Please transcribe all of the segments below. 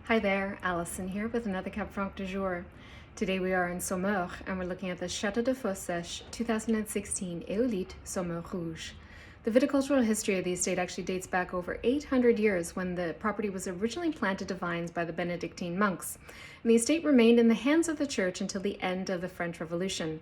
Hi there, Alison here with another Cab Franc du jour. Today we are in Saumur and we're looking at the Château de Fosse-Sèche 2016 Eolithe Saumur Rouge. The viticultural history of the estate actually dates back over 800 years when the property was originally planted to vines by the Benedictine monks, and the estate remained in the hands of the church until the end of the French Revolution.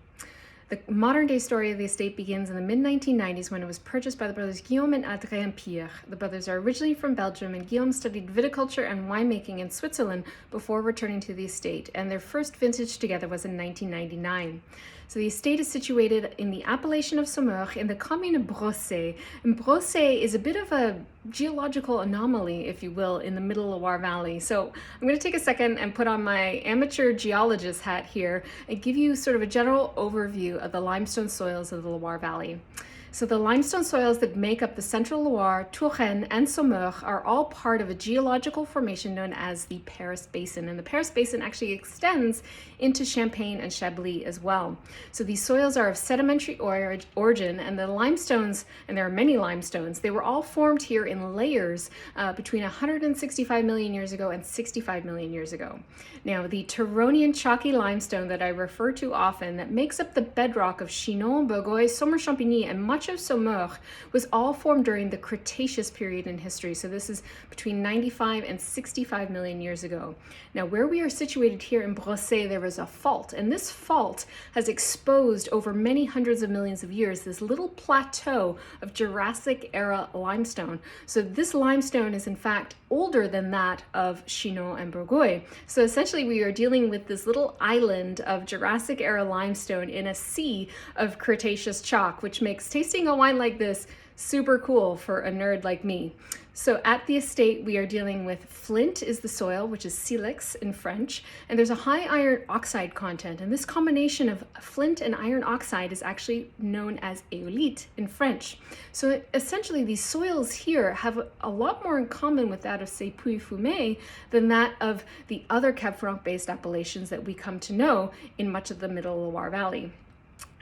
The modern-day story of the estate begins in the mid-1990s when it was purchased by the brothers Guillaume and Adrien Pire. The brothers are originally from Belgium, and Guillaume studied viticulture and winemaking in Switzerland before returning to the estate, and their first vintage together was in 1999. So the estate is situated in the appellation of Saumur in the commune of Brossay. And Brossay is a bit of a geological anomaly, if you will, in the middle Loire Valley. So I'm going to take a second and put on my amateur geologist hat here and give you sort of a general overview of the limestone soils of the Loire Valley. So the limestone soils that make up the Central Loire, Turonian, and Saumur are all part of a geological formation known as the Paris Basin. And the Paris Basin actually extends into Champagne and Chablis as well. So these soils are of sedimentary origin, and the limestones, and there are many limestones, they were all formed here in layers between 165 million years ago and 65 million years ago. Now, the Turonian chalky limestone that I refer to often, that makes up the bedrock of Chinon, Bourgueil, Saumur-Champigny, and much of Saumur, was all formed during the Cretaceous period in history. So this is between 95 and 65 million years ago. Now, where we are situated here in Brossay, there is a fault, and this fault has exposed over many hundreds of millions of years this little plateau of Jurassic era limestone. So this limestone is in fact older than that of Chinon and Bourgueil. So essentially we are dealing with this little island of Jurassic era limestone in a sea of Cretaceous chalk, which makes tasting a wine like this super cool for a nerd like me. So at the estate, we are dealing with flint is the soil, which is silex in French, and there's a high iron oxide content. And this combination of flint and iron oxide is actually known as Eolithe in French. So essentially, these soils here have a lot more in common with that of, say, Puy-Fumé than that of the other Cab Franc-based appellations that we come to know in much of the Middle Loire Valley.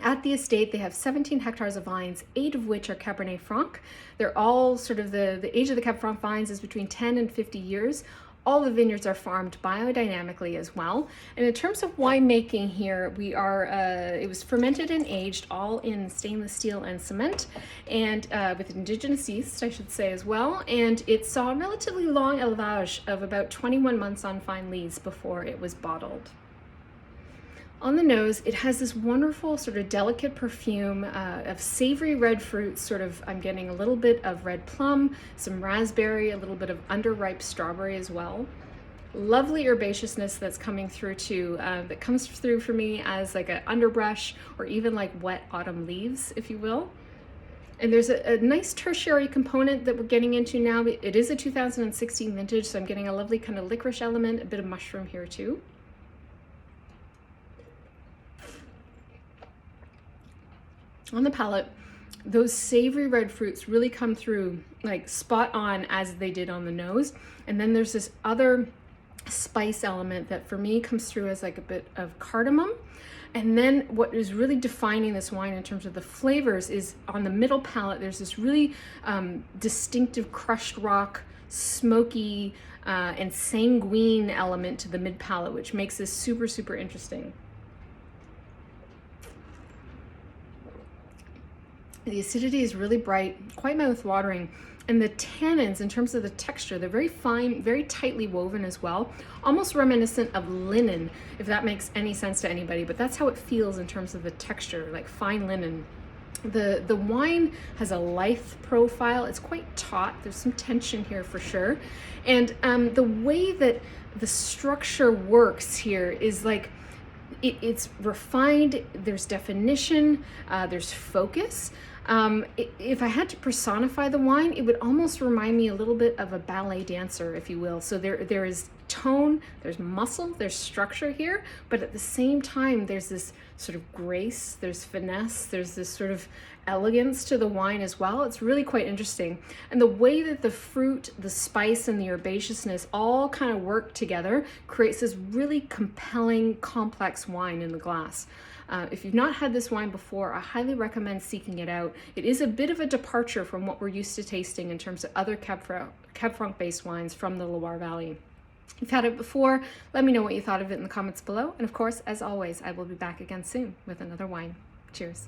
At the estate, they have 17 hectares of vines, 8 of which are Cabernet Franc. They're all sort of the age of the Cab Franc vines is between 10 and 50 years. All the vineyards are farmed biodynamically as well. And in terms of winemaking here, we are, it was fermented and aged all in stainless steel and cement, and with indigenous yeast, I should say, as well. And it saw a relatively long élevage of about 21 months on fine lees before it was bottled. On the nose, it has this wonderful sort of delicate perfume of savory red fruits. Sort of, I'm getting a little bit of red plum, some raspberry, a little bit of underripe strawberry as well. Lovely herbaceousness that's coming through too, that comes through for me as like an underbrush or even like wet autumn leaves, if you will. And there's a nice tertiary component that we're getting into now. It is a 2016 vintage, so I'm getting a lovely kind of licorice element, a bit of mushroom here too. On the palate, those savory red fruits really come through like spot on as they did on the nose. And then there's this other spice element that for me comes through as like a bit of cardamom. And then what is really defining this wine in terms of the flavors is on the middle palate, there's this really distinctive crushed rock, smoky and sanguine element to the mid palate, which makes this super, super interesting. The acidity is really bright, quite mouth-watering, and the tannins, in terms of the texture, they're very fine, very tightly woven as well, almost reminiscent of linen, if that makes any sense to anybody, but that's how it feels in terms of the texture, like fine linen. The wine has a lithe profile. It's quite taut. There's some tension here for sure. And the way that the structure works here is like, it's refined, there's definition, there's focus. If I had to personify the wine, it would almost remind me a little bit of a ballet dancer, if you will. So there is tone, there's muscle, there's structure here, but at the same time, there's this sort of grace, there's finesse, there's this sort of elegance to the wine as well. It's really quite interesting. And the way that the fruit, the spice, and the herbaceousness all kind of work together creates this really compelling, complex wine in the glass. If you've not had this wine before, I highly recommend seeking it out. It is a bit of a departure from what we're used to tasting in terms of other Cab Franc based wines from the Loire Valley. If you've had it before, let me know what you thought of it in the comments below. And of course, as always, I will be back again soon with another wine. Cheers.